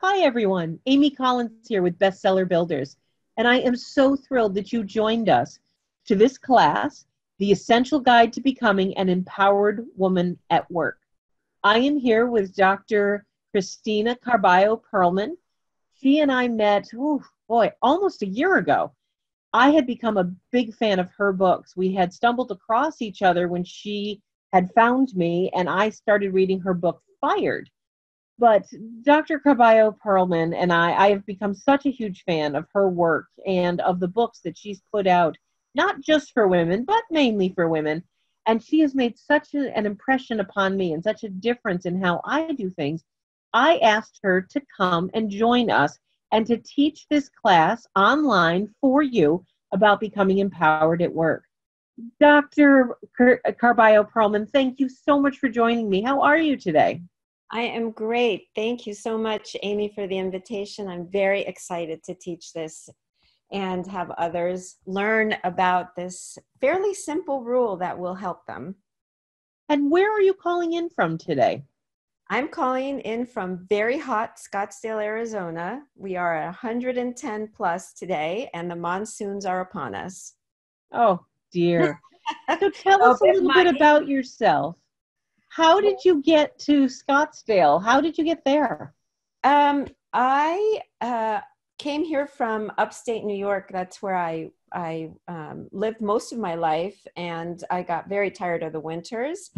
Hi, everyone. Amy Collins here with Bestseller Builders, and I am so thrilled that you joined us to this class, The Essential Guide to Becoming an Empowered Woman at Work. I am here with Dr. Christina Carballo Perlman. She and I met, almost a year ago. I had become a big fan of her books. We had stumbled across each other when she had found me, and I started reading her book, Fired. But Dr. Carballo Perlman and I have become such a huge fan of her work and of the books that she's put out, not just for women, but mainly for women. And she has made such an impression upon me and such a difference in how I do things. I asked her to come and join us and to teach this class online for you about becoming empowered at work. Dr. Carballo Perlman, thank you so much for joining me. How are you today? I am great. Thank you so much, Amy, for the invitation. I'm very excited to teach this and have others learn about this fairly simple rule that will help them. And where are you calling in from today? I'm calling in from very hot Scottsdale, Arizona. We are at 110 plus today, and the monsoons are upon us. Oh, dear. So tell us a little bit about yourself. How did you get to Scottsdale? How did you get there? I came here from upstate New York. That's where I lived most of my life, and I got very tired of the winters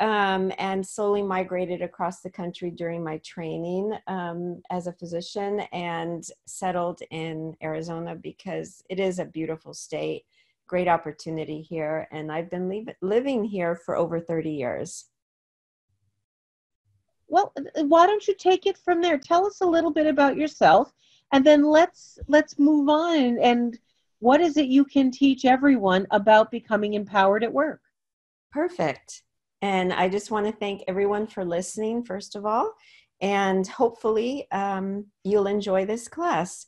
and slowly migrated across the country during my training as a physician and settled in Arizona because it is a beautiful state, great opportunity here, and I've been living here for over 30 years. Well, why don't you take it from there? Tell us a little bit about yourself, and then let's move on. And what is it you can teach everyone about becoming empowered at work? Perfect. And I just want to thank everyone for listening, first of all, and hopefully you'll enjoy this class.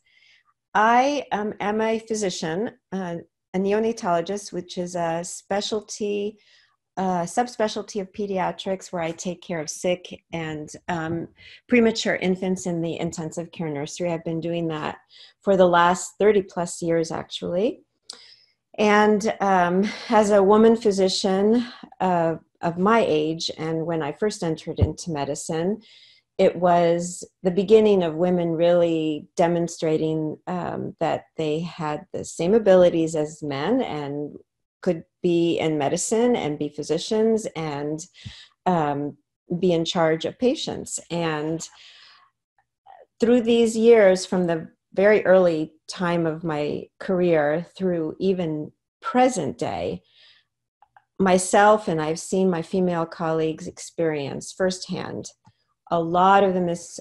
I am a physician, a neonatologist, which is a specialty subspecialty of pediatrics where I take care of sick and premature infants in the intensive care nursery. I've been doing that for the last 30 plus years, actually. And as a woman physician of my age, and when I first entered into medicine, it was the beginning of women really demonstrating that they had the same abilities as men and could be in medicine and be physicians and be in charge of patients. And through these years, from the very early time of my career through even present day, myself and I've seen my female colleagues experience firsthand a lot of the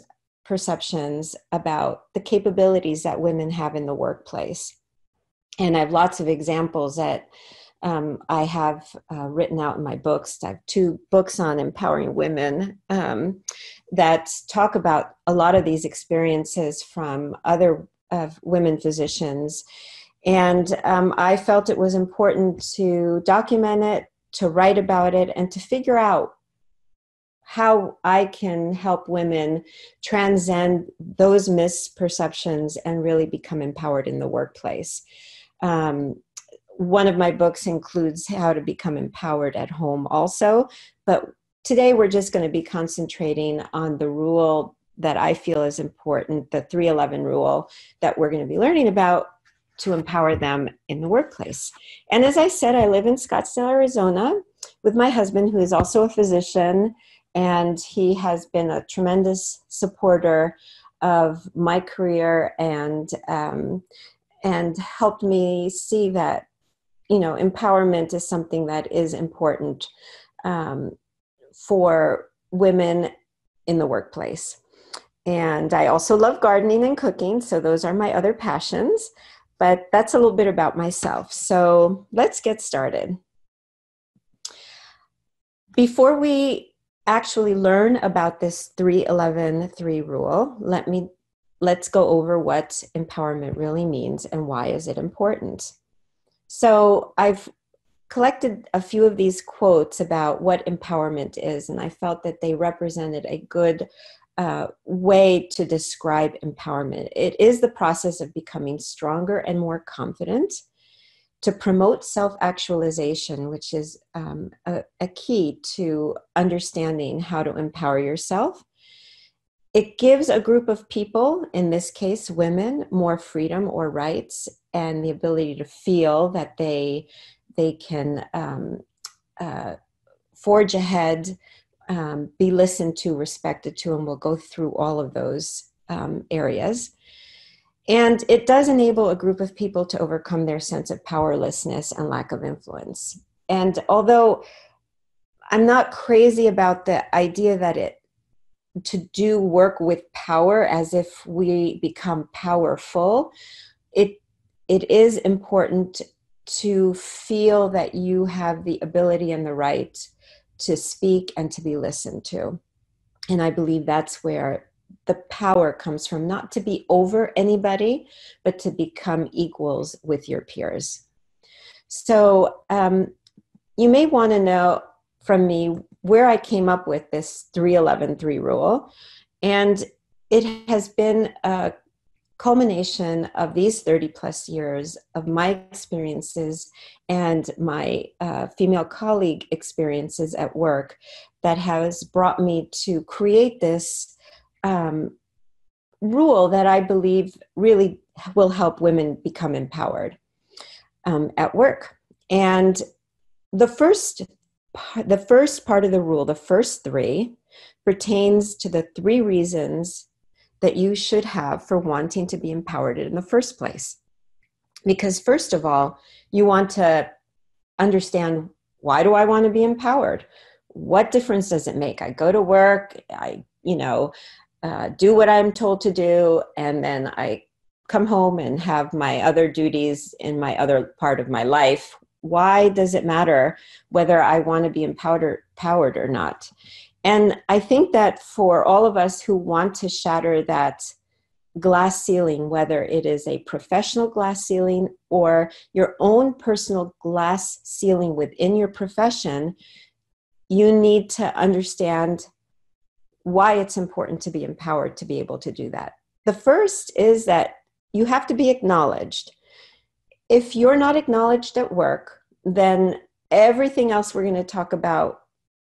misperceptions about the capabilities that women have in the workplace. And I have lots of examples that I have written out in my books. I have 2 books on empowering women that talk about a lot of these experiences from other women physicians. And I felt it was important to document it, to write about it, and to figure out how I can help women transcend those misperceptions and really become empowered in the workplace. One of my books includes how to become empowered at home also, but today we're just going to be concentrating on the rule that I feel is important, the 311 rule that we're going to be learning about to empower them in the workplace. And as I said, I live in Scottsdale, Arizona with my husband, who is also a physician, and he has been a tremendous supporter of my career and helped me see that empowerment is something that is important for women in the workplace. And I also love gardening and cooking, so those are my other passions. But that's a little bit about myself. So let's get started. Before we actually learn about this 3-11-3 rule, let's go over what empowerment really means and why is it important. So I've collected a few of these quotes about what empowerment is, and I felt that they represented a good way to describe empowerment. It is the process of becoming stronger and more confident to promote self-actualization, which is a key to understanding how to empower yourself. It gives a group of people, in this case women, more freedom or rights and the ability to feel that they can forge ahead, be listened to, respected to, and we'll go through all of those areas. And it does enable a group of people to overcome their sense of powerlessness and lack of influence. And although I'm not crazy about the idea that to do work with power as if we become powerful, it is important to feel that you have the ability and the right to speak and to be listened to. And I believe that's where the power comes from, not to be over anybody, but to become equals with your peers. So you may want to know from me where I came up with this 3-11-3 rule. And it has been a culmination of these 30 plus years of my experiences and my female colleague experiences at work that has brought me to create this rule that I believe really will help women become empowered at work. And the first part of the rule, the first 3, pertains to the 3 reasons that you should have for wanting to be empowered in the first place. Because first of all, you want to understand, why do I want to be empowered? What difference does it make? I go to work, I do what I'm told to do, and then I come home and have my other duties in my other part of my life. Why does it matter whether I want to be empowered or not? And I think that for all of us who want to shatter that glass ceiling, whether it is a professional glass ceiling or your own personal glass ceiling within your profession, you need to understand why it's important to be empowered to be able to do that. The first is that you have to be acknowledged. If you're not acknowledged at work, then everything else we're going to talk about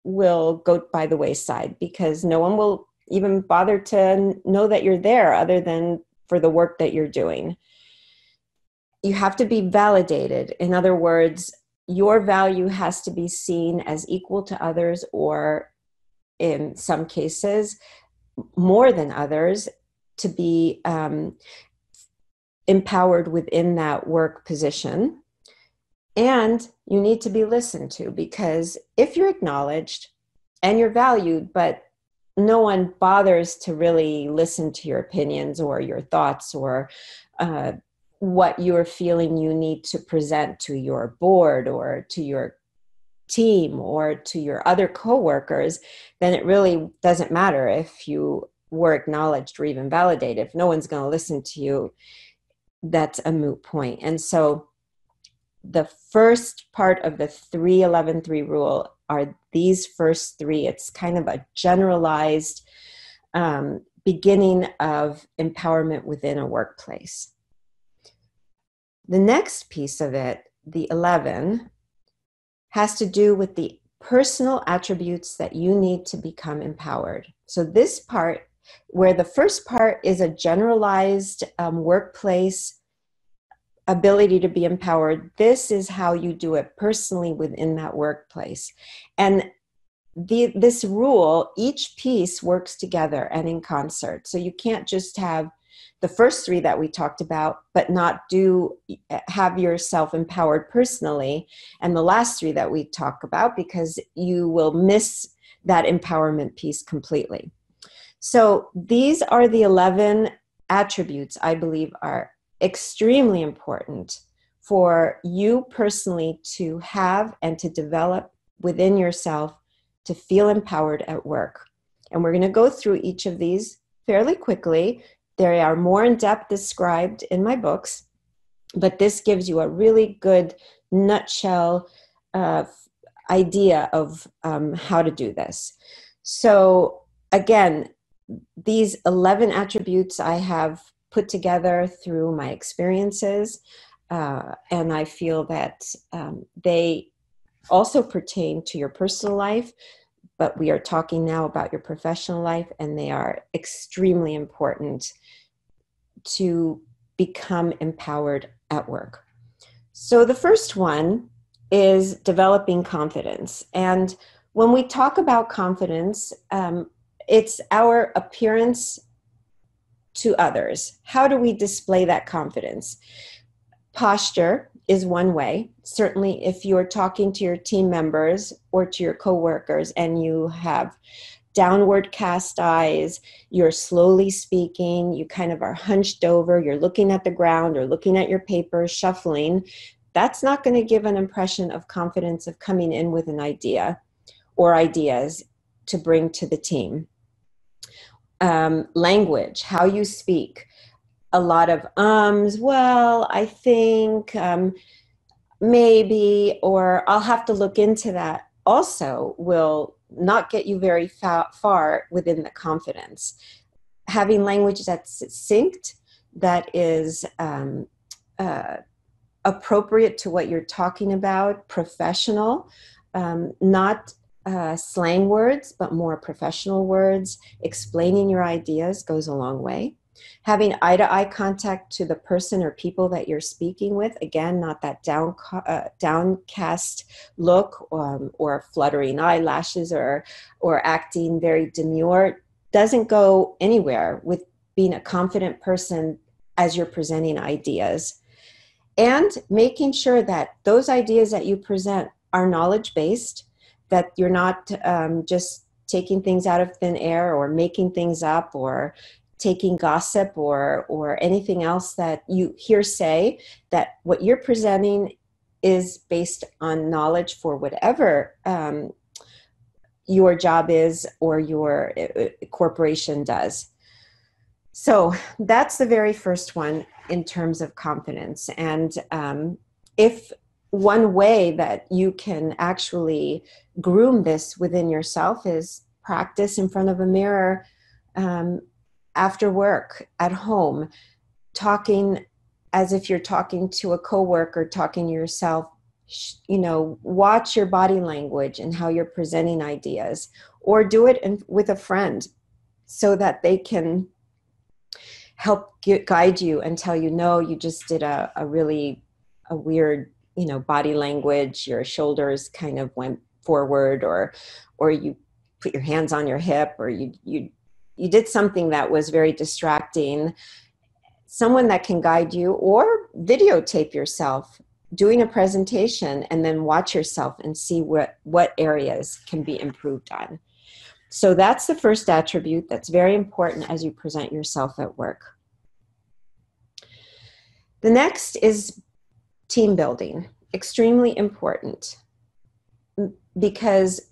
will go by the wayside, because no one will even bother to know that you're there other than for the work that you're doing. You have to be validated. In other words, your value has to be seen as equal to others, or in some cases, more than others, to be empowered within that work position. And you need to be listened to, because if you're acknowledged and you're valued, but no one bothers to really listen to your opinions or your thoughts or what you're feeling you need to present to your board or to your team or to your other coworkers, then it really doesn't matter if you were acknowledged or even validated. If no one's going to listen to you, that's a moot point. And so the first part of the 3-11-3 rule are these first 3. It's kind of a generalized beginning of empowerment within a workplace. The next piece of it, the 11, has to do with the personal attributes that you need to become empowered. So this part, where the first part is a generalized workplace ability to be empowered, this is how you do it personally within that workplace. And this rule, each piece works together and in concert. So you can't just have the first 3 that we talked about, but not have yourself empowered personally, and the last 3 that we talk about, because you will miss that empowerment piece completely. So these are the 11 attributes I believe are extremely important for you personally to have and to develop within yourself to feel empowered at work. And we're going to go through each of these fairly quickly. They are more in depth described in my books, but this gives you a really good nutshell idea of how to do this. So again, these 11 attributes I have put together through my experiences, and I feel that they also pertain to your personal life, but we are talking now about your professional life, and they are extremely important to become empowered at work. So the first one is developing confidence. And when we talk about confidence, it's our appearance to others. How do we display that confidence? Posture is one way. Certainly, if you're talking to your team members or to your coworkers and you have downward cast eyes, you're slowly speaking, you kind of are hunched over, you're looking at the ground or looking at your paper, shuffling, that's not going to give an impression of confidence of coming in with an idea or ideas to bring to the team. Language, how you speak. A lot of well, I think, maybe, or I'll have to look into that, also will not get you very far within the confidence. Having language that's succinct, that is appropriate to what you're talking about, professional, not slang words, but more professional words. Explaining your ideas goes a long way. Having eye-to-eye contact to the person or people that you're speaking with, again, not that downcast look or fluttering eyelashes or acting very demure, doesn't go anywhere with being a confident person as you're presenting ideas. And making sure that those ideas that you present are knowledge-based, that you're not just taking things out of thin air or making things up or taking gossip or anything else that you hear say, that what you're presenting is based on knowledge for whatever your job is or your corporation does. So that's the very first one in terms of confidence. And if one way that you can actually groom this within yourself is practice in front of a mirror after work, at home, talking as if you're talking to a coworker, talking to yourself. Watch your body language and how you're presenting ideas, or do it with a friend so that they can help guide you and tell you, no, you just did a weird, body language. Your shoulders kind of went forward, or you put your hands on your hip, or you did something that was very distracting. Someone that can guide you, or videotape yourself doing a presentation and then watch yourself and see what areas can be improved on. So that's the first attribute that's very important as you present yourself at work. The next is team building. Extremely important, because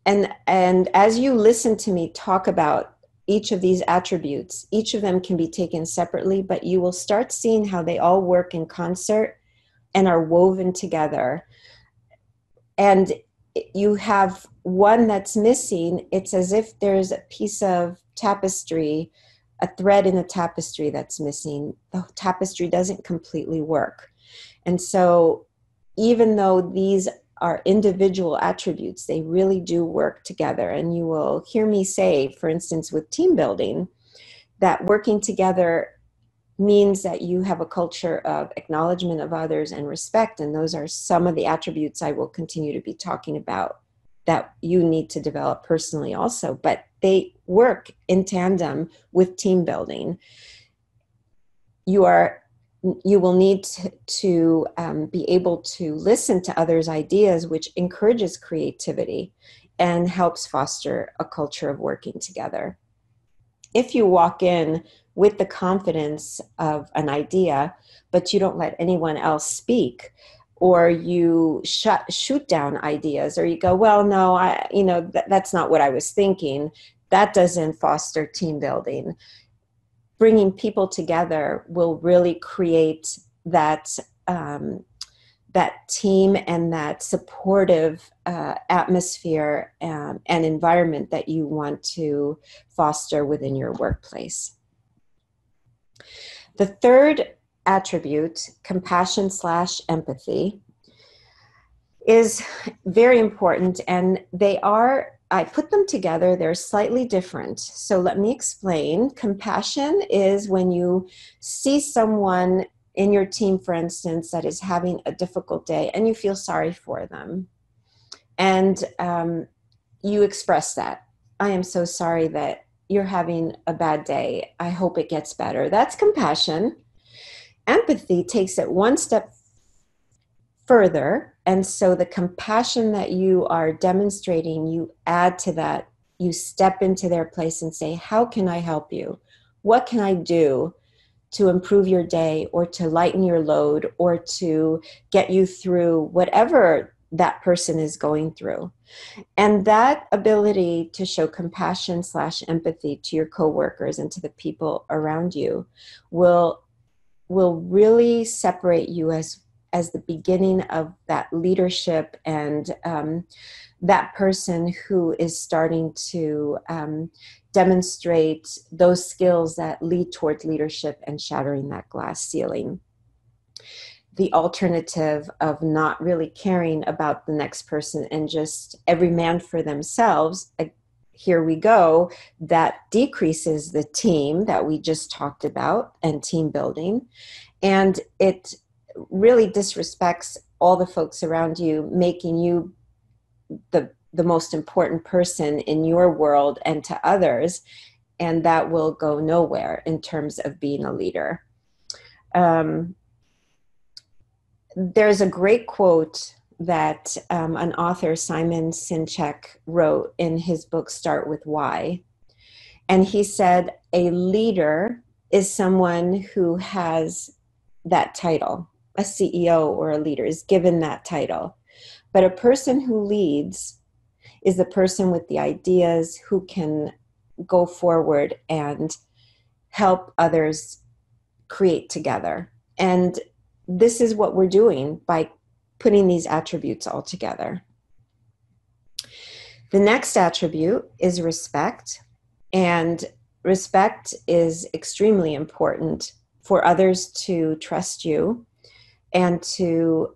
and as you listen to me talk about each of these attributes, each of them can be taken separately, but you will start seeing how they all work in concert and are woven together. And you have one that's missing. It's as if there's a piece of tapestry, a thread in the tapestry that's missing. The tapestry doesn't completely work. And so even though these are individual attributes, they really do work together. And you will hear me say, for instance, with team building, that working together means that you have a culture of acknowledgement of others and respect. And those are some of the attributes I will continue to be talking about that you need to develop personally also. But they work in tandem with team building. You will need to be able to listen to others' ideas, which encourages creativity and helps foster a culture of working together. If you walk in with the confidence of an idea, but you don't let anyone else speak, or you shoot down ideas, or you go, well, no, that's not what I was thinking, that doesn't foster team building. Bringing people together will really create that that team and that supportive atmosphere and environment that you want to foster within your workplace. The third attribute, compassion/empathy, is very important, and I put them together, they're slightly different. So let me explain. Compassion is when you see someone in your team, for instance, that is having a difficult day and you feel sorry for them. And you express that. I am so sorry that you're having a bad day. I hope it gets better. That's compassion. Empathy takes it one step further. And so the compassion that you are demonstrating, you add to that. You step into their place and say, how can I help you? What can I do to improve your day, or to lighten your load, or to get you through whatever that person is going through? And that ability to show compassion/empathy to your coworkers and to the people around you will really separate you as the beginning of that leadership, and that person who is starting to demonstrate those skills that lead towards leadership and shattering that glass ceiling. The alternative of not really caring about the next person and just every man for themselves, here we go, that decreases the team that we just talked about and team building. And it really disrespects all the folks around you, making you the most important person in your world and to others, and that will go nowhere in terms of being a leader. There's a great quote that an author, Simon Sinek, wrote in his book, Start With Why. And he said, a leader is someone who has that title. A CEO or a leader is given that title. But a person who leads is the person with the ideas who can go forward and help others create together. And this is what we're doing by putting these attributes all together. The next attribute is respect. And respect is extremely important for others to trust you and to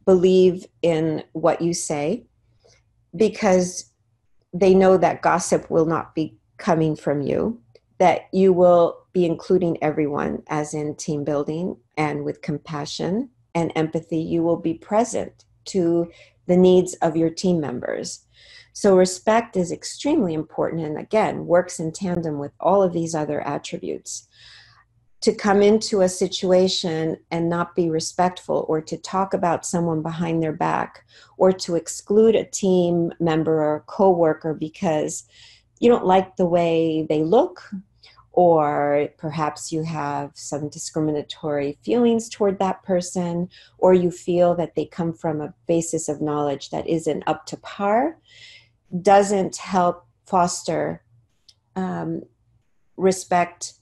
believe in what you say, because they know that gossip will not be coming from you, that you will be including everyone, as in team building, and with compassion and empathy, you will be present to the needs of your team members. So respect is extremely important, and again, works in tandem with all of these other attributes. To come into a situation and not be respectful, or to talk about someone behind their back, or to exclude a team member or coworker because you don't like the way they look, or perhaps you have some discriminatory feelings toward that person, or you feel that they come from a basis of knowledge that isn't up to par, doesn't help foster respect,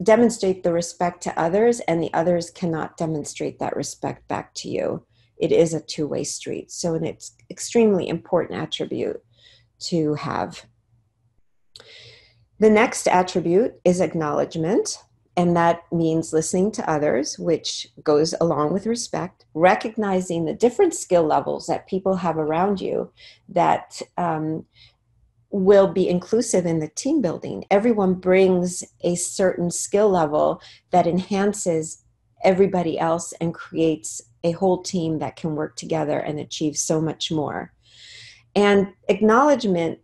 demonstrate the respect to others, and the others cannot demonstrate that respect back to you. It is a two-way street. So it's an extremely important attribute to have. The next attribute is acknowledgement, and that means listening to others, which goes along with respect, recognizing the different skill levels that people have around you that will be inclusive in the team building. Everyone brings a certain skill level that enhances everybody else and creates a whole team that can work together and achieve so much more. And acknowledgement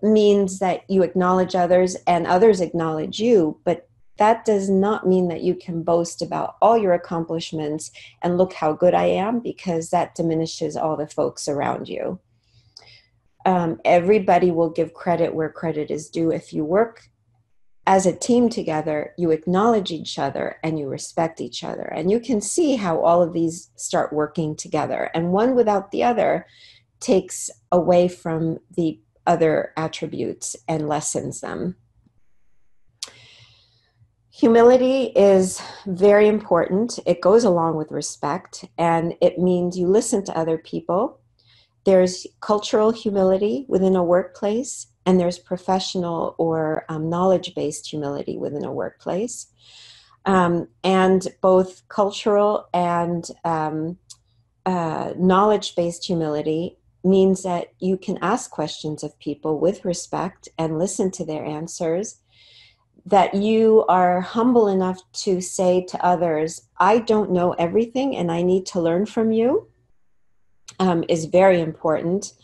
means that you acknowledge others and others acknowledge you, but that does not mean that you can boast about all your accomplishments and look how good I am, because that diminishes all the folks around you. Everybody will give credit where credit is due. If you work as a team together, you acknowledge each other and you respect each other. And you can see how all of these start working together. And one without the other takes away from the other attributes and lessens them. Humility is very important. It goes along with respect, and it means you listen to other people. There's cultural humility within a workplace, and there's professional or knowledge-based humility within a workplace. And both cultural and knowledge-based humility means that you can ask questions of people with respect and listen to their answers, that you are humble enough to say to others, I don't know everything and I need to learn from you, is very important.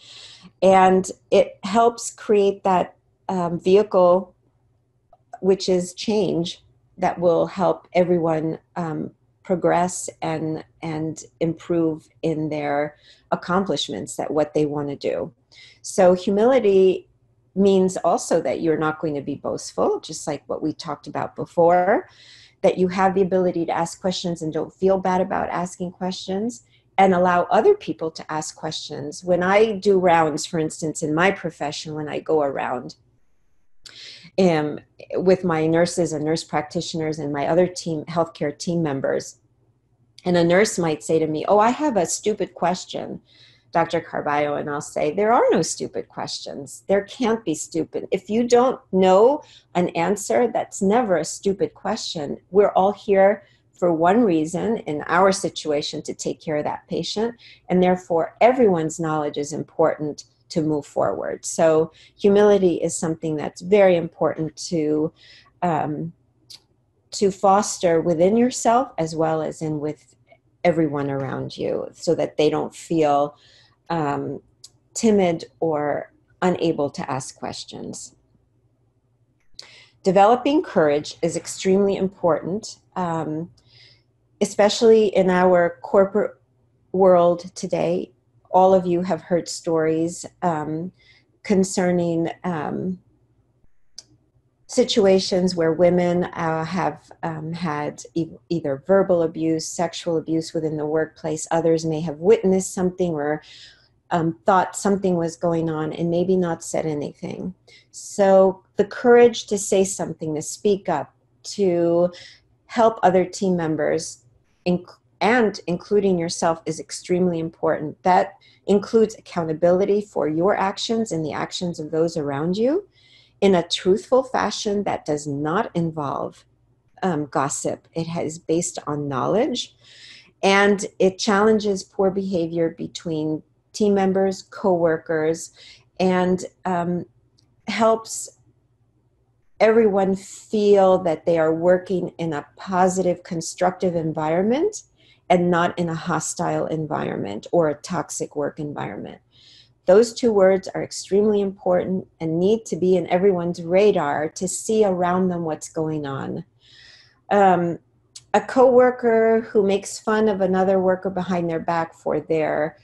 And it helps create that vehicle, which is change, that will help everyone progress and improve in their accomplishments, that what they want to do. So humility means also that you're not going to be boastful, just like what we talked about before, that you have the ability to ask questions and don't feel bad about asking questions, and allow other people to ask questions. When I do rounds, for instance, in my profession, when I go around with my nurses and nurse practitioners and my other healthcare team members, and a nurse might say to me, oh, I have a stupid question, Dr. Carballo, and I'll say, there are no stupid questions. There can't be stupid. If you don't know an answer, that's never a stupid question. We're all here for one reason, in our situation, to take care of that patient, and therefore everyone's knowledge is important to move forward. So humility is something that's very important to foster within yourself as well as with everyone around you, so that they don't feel timid or unable to ask questions. Developing courage is extremely important, especially in our corporate world today. All of you have heard stories concerning situations where women have had either verbal abuse, sexual abuse within the workplace. Others may have witnessed something or thought something was going on and maybe not said anything. So the courage to say something, to speak up, to help other team members, and including yourself, is extremely important. That includes accountability for your actions and the actions of those around you in a truthful fashion that does not involve gossip. It is based on knowledge, and it challenges poor behavior between team members, coworkers, and helps everyone feel that they are working in a positive, constructive environment and not in a hostile environment or a toxic work environment. Those two words are extremely important and need to be in everyone's radar to see around them what's going on. A coworker who makes fun of another worker behind their back for their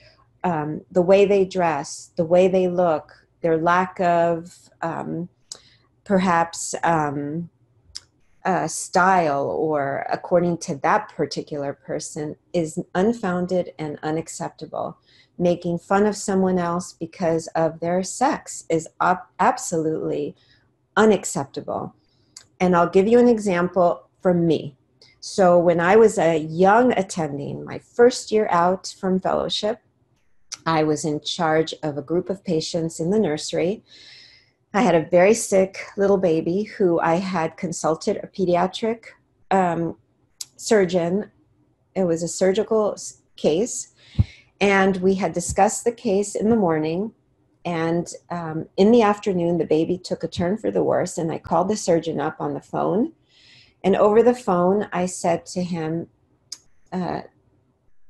the way they dress, the way they look, their lack of perhaps style, or according to that particular person, is unfounded and unacceptable. Making fun of someone else because of their sex is absolutely unacceptable. And I'll give you an example from me. So when I was a young attending, my first year out from fellowship, I was in charge of a group of patients in the nursery. I had a very sick little baby who I had consulted a pediatric surgeon. It was a surgical case. And we had discussed the case in the morning, and in the afternoon, the baby took a turn for the worse, and I called the surgeon up on the phone. And over the phone, I said to him,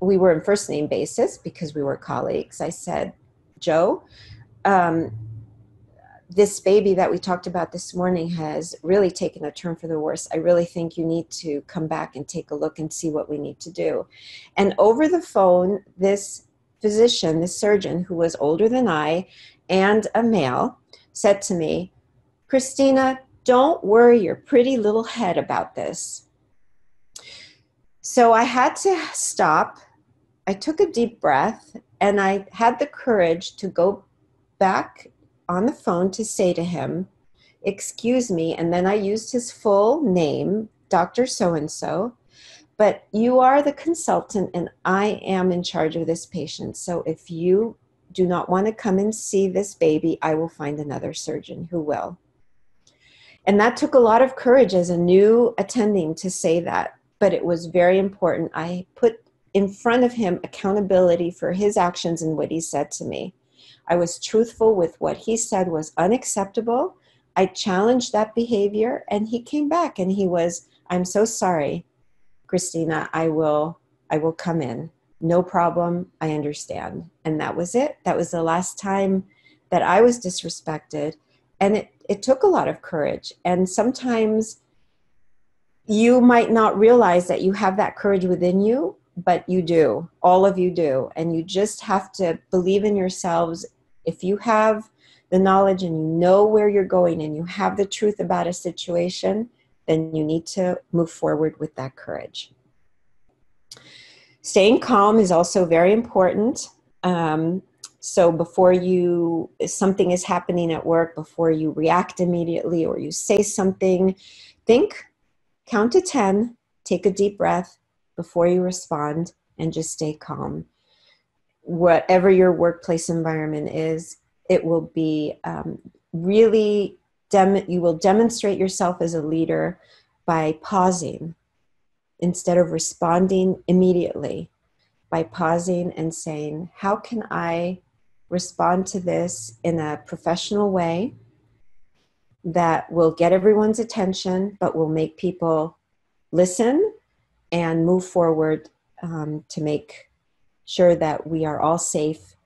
we were in first name basis because we were colleagues. I said, Joe, this baby that we talked about this morning has really taken a turn for the worse. I really think you need to come back and take a look and see what we need to do. And over the phone, this physician, this surgeon, who was older than I and a male, said to me, Christina, don't worry your pretty little head about this. So I had to stop. I took a deep breath, and I had the courage to go back on the phone to say to him, excuse me, and then I used his full name Dr. So-and-so, but you are the consultant and I am in charge of this patient. So if you do not want to come and see this baby, I will find another surgeon who will. And that took a lot of courage as a new attending to say that, but it was very important. I put in front of him accountability for his actions and what he said to me. I was truthful with what he said was unacceptable. I challenged that behavior and he came back and he was, I'm so sorry, Christina, I will come in. No problem. I understand. And that was it. That was the last time that I was disrespected. And it took a lot of courage. And sometimes you might not realize that you have that courage within you, but you do. All of you do. And you just have to believe in yourselves. If you have the knowledge and you know where you're going and you have the truth about a situation, then you need to move forward with that courage. Staying calm is also very important. So before something is happening at work, before you react immediately or you say something, think, count to 10, take a deep breath before you respond, and just stay calm. Whatever your workplace environment is, it will be really, you will demonstrate yourself as a leader by pausing instead of responding immediately, by pausing and saying, how can I respond to this in a professional way that will get everyone's attention, but will make people listen and move forward to make sure that we are all safe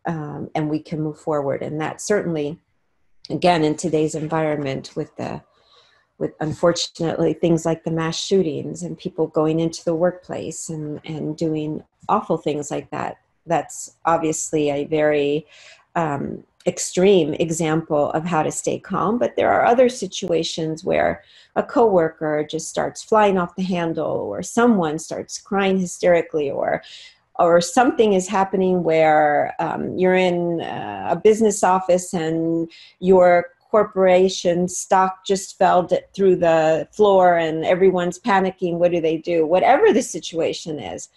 and we can move forward. And that certainly, again, in today's environment with unfortunately things like the mass shootings and people going into the workplace and doing awful things like that, that's obviously a very extreme example of how to stay calm. But there are other situations where a coworker just starts flying off the handle, or someone starts crying hysterically, or something is happening where you're in a business office and your corporation stock just fell through the floor and everyone's panicking. What do they do? Whatever the situation is,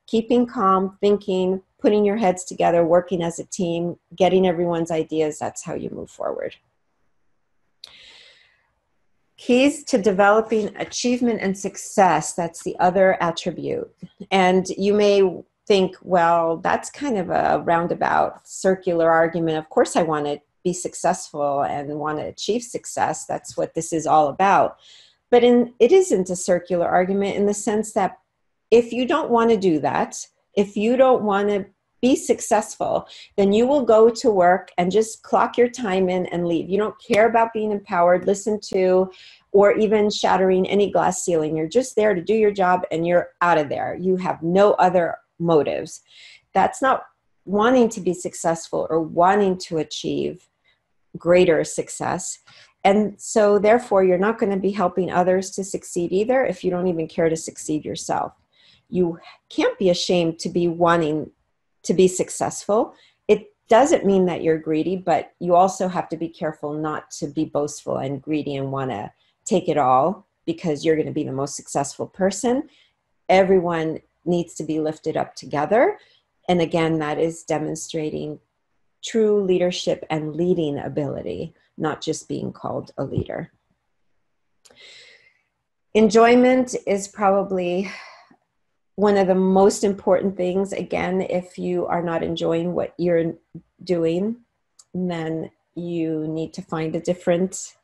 keeping calm, thinking, putting your heads together, working as a team, getting everyone's ideas, that's how you move forward. Keys to developing achievement and success, that's the other attribute. And you may think, well, that's kind of a roundabout circular argument. Of course I want to be successful and want to achieve success. That's what this is all about. But it isn't a circular argument in the sense that if you don't want to do that, if you don't want to be successful, then you will go to work and just clock your time in and leave. You don't care about being empowered, listen to, or even shattering any glass ceiling. You're just there to do your job and you're out of there. You have no other motives. That's not wanting to be successful or wanting to achieve greater success. And so therefore, you're not going to be helping others to succeed either if you don't even care to succeed yourself. You can't be ashamed to be wanting to be successful. It doesn't mean that you're greedy, but you also have to be careful not to be boastful and greedy and want to take it all because you're going to be the most successful person. Everyone needs to be lifted up together. And again, that is demonstrating true leadership and leading ability, not just being called a leader. Enjoyment is probably one of the most important things. Again, if you are not enjoying what you're doing, then you need to find a different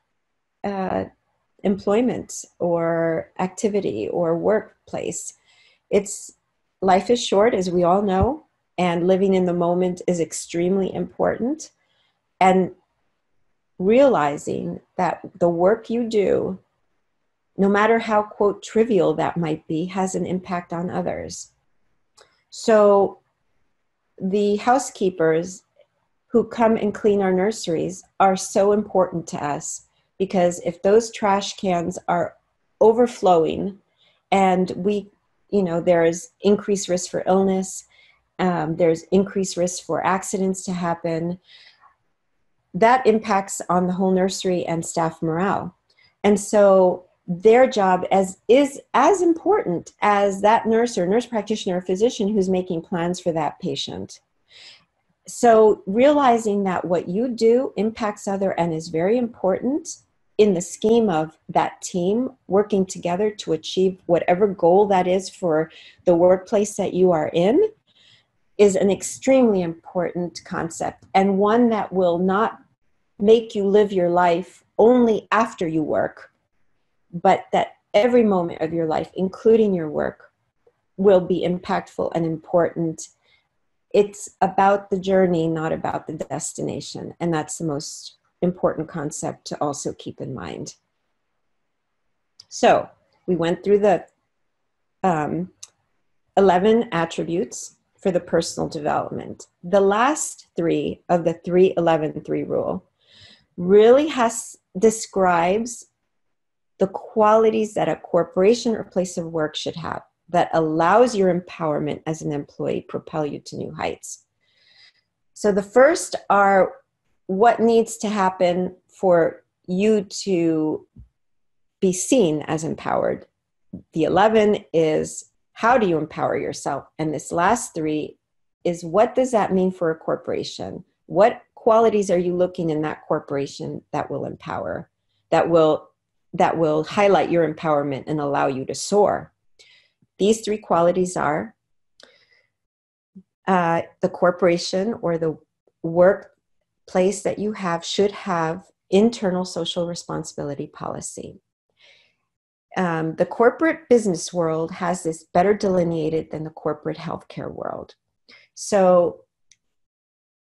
employment or activity or workplace. Life is short, as we all know, and living in the moment is extremely important. And realizing that the work you do, no matter how, quote, trivial that might be, has an impact on others. So the housekeepers who come and clean our nurseries are so important to us, because if those trash cans are overflowing and there's increased risk for illness, there's increased risk for accidents to happen, that impacts on the whole nursery and staff morale. And so their job is as important as that nurse or nurse practitioner or physician who's making plans for that patient. So realizing that what you do impacts other and is very important in the scheme of that team working together to achieve whatever goal that is for the workplace that you are in is an extremely important concept, and one that will not make you live your life only after you work, but that every moment of your life, including your work, will be impactful and important. It's about the journey, not about the destination. And that's the most important concept to also keep in mind. So we went through the 11 attributes for the personal development. The last 3 of the 3-11-3 rule really describes the qualities that a corporation or place of work should have that allows your empowerment as an employee propel you to new heights. So the first are what needs to happen for you to be seen as empowered. The 11 is how do you empower yourself? And this last 3 is what does that mean for a corporation? What qualities are you looking in that corporation that will empower, that will highlight your empowerment and allow you to soar? These 3 qualities are the corporation or the workplace that you have should have internal social responsibility policy. The corporate business world has this better delineated than the corporate healthcare world. So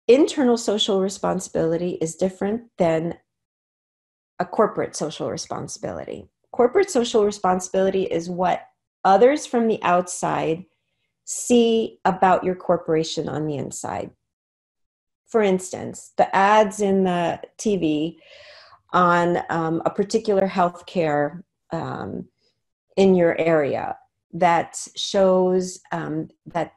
internal social responsibility is different than a corporate social responsibility. Corporate social responsibility is what others from the outside see about your corporation on the inside. For instance, the ads in the TV on a particular healthcare in your area that shows that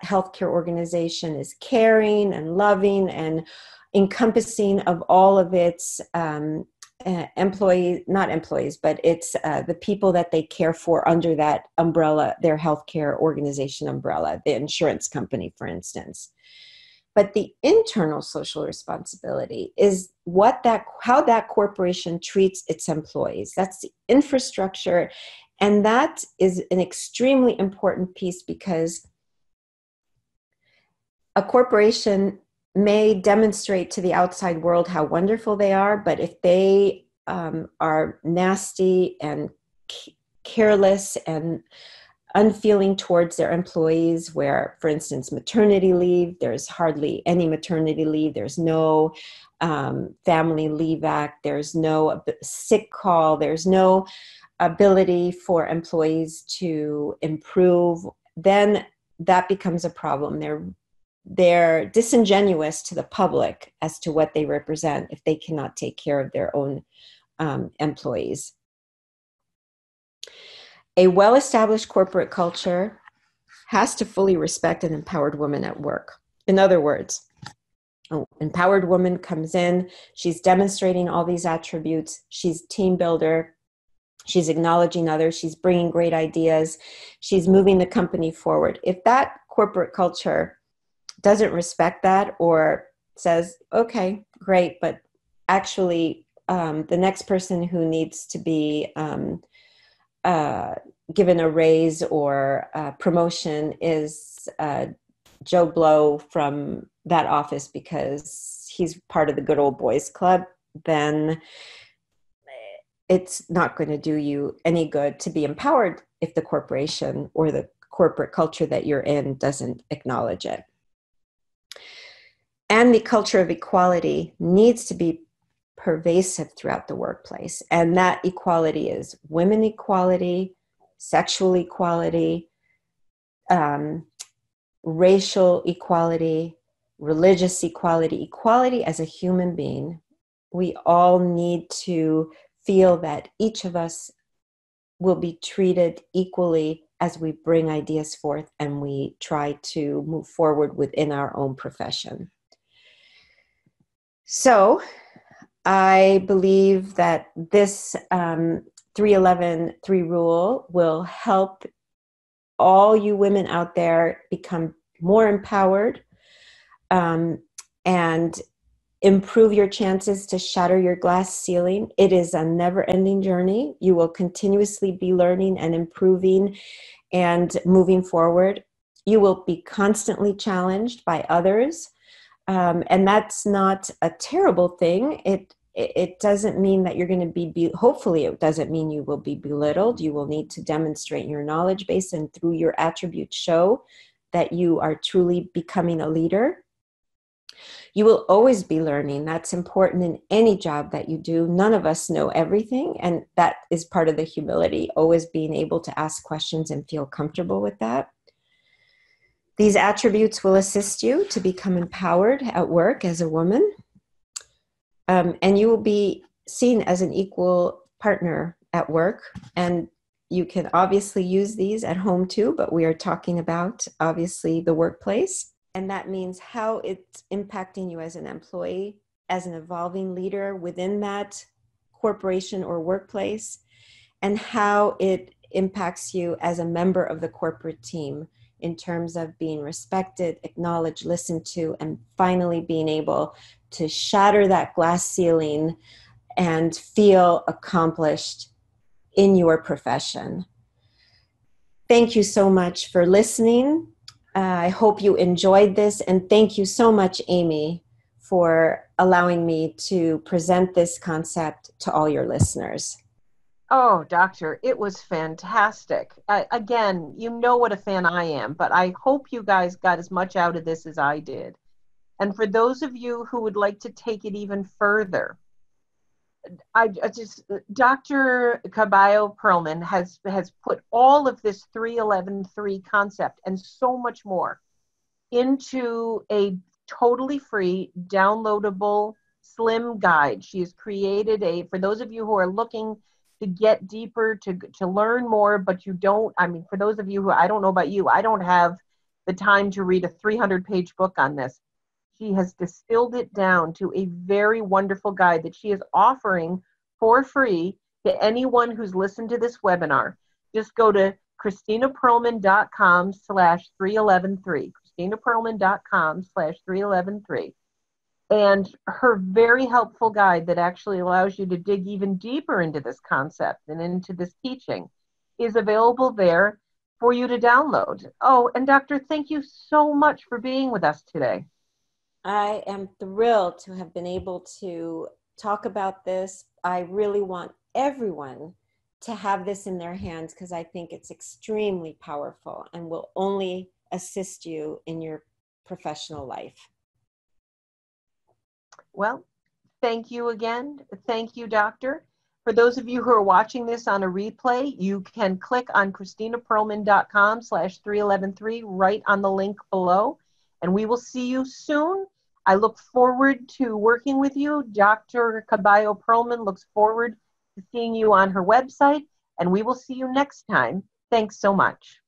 healthcare organization is caring and loving and encompassing of all of its not employees, but it's the people that they care for under that umbrella, their healthcare organization umbrella, the insurance company, for instance. But the internal social responsibility is how that corporation treats its employees. That's the infrastructure. And that is an extremely important piece because a corporation may demonstrate to the outside world how wonderful they are, but if they are nasty and careless and unfeeling towards their employees, where, for instance, maternity leave, there's hardly any maternity leave, there's no family leave act, there's no sick call, there's no ability for employees to improve, then that becomes a problem. They're disingenuous to the public as to what they represent if they cannot take care of their own employees. A well-established corporate culture has to fully respect an empowered woman at work. In other words, an empowered woman comes in, she's demonstrating all these attributes, she's team builder, she's acknowledging others, she's bringing great ideas, she's moving the company forward. If that corporate culture doesn't respect that or says, okay, great, but actually the next person who needs to be given a raise or a promotion is Joe Blow from that office because he's part of the good old boys club, then it's not going to do you any good to be empowered if the corporation or the corporate culture that you're in doesn't acknowledge it. And the culture of equality needs to be pervasive throughout the workplace. And that equality is women equality, sexual equality, racial equality, religious equality, equality as a human being. We all need to feel that each of us will be treated equally as we bring ideas forth and we try to move forward within our own profession. So I believe that this 311-3 rule will help all you women out there become more empowered, and improve your chances to shatter your glass ceiling. It is a never-ending journey. You will continuously be learning and improving and moving forward. You will be constantly challenged by others, and that's not a terrible thing. It doesn't mean that you're going to be, hopefully it doesn't mean you will be belittled. You will need to demonstrate your knowledge base, and through your attributes show that you are truly becoming a leader. You will always be learning. That's important in any job that you do. None of us know everything, and that is part of the humility, always being able to ask questions and feel comfortable with that. These attributes will assist you to become empowered at work as a woman, and you will be seen as an equal partner at work. And you can obviously use these at home too, but we are talking about obviously the workplace. And that means how it's impacting you as an employee, as an evolving leader within that corporation or workplace, and how it impacts you as a member of the corporate team in terms of being respected, acknowledged, listened to, and finally being able to shatter that glass ceiling and feel accomplished in your profession. Thank you so much for listening. I hope you enjoyed this, and thank you so much, Amy, for allowing me to present this concept to all your listeners. Oh, doctor, it was fantastic. Again, you know what a fan I am, but I hope you guys got as much out of this as I did. And for those of you who would like to take it even further, Dr. Caballo Perlman has put all of this 311-3 concept and so much more into a totally free, downloadable, slim guide. She has created for those of you who are looking to get deeper, to learn more, but you don't, for those of you who, I don't know about you, I don't have the time to read a 300-page book on this. She has distilled it down to a very wonderful guide that she is offering for free to anyone who's listened to this webinar. Just go to ChristinaPerlman.com/3113, ChristinaPerlman.com/3113. And her very helpful guide that actually allows you to dig even deeper into this concept and into this teaching is available there for you to download. Oh, and Doctor, thank you so much for being with us today. I am thrilled to have been able to talk about this. I really want everyone to have this in their hands because I think it's extremely powerful and will only assist you in your professional life. Well, thank you again. Thank you, Doctor. For those of you who are watching this on a replay, you can click on ChristinaPerlman.com/3113 right on the link below, and we will see you soon. I look forward to working with you. Dr. Caballo Perlman looks forward to seeing you on her website, and we will see you next time. Thanks so much.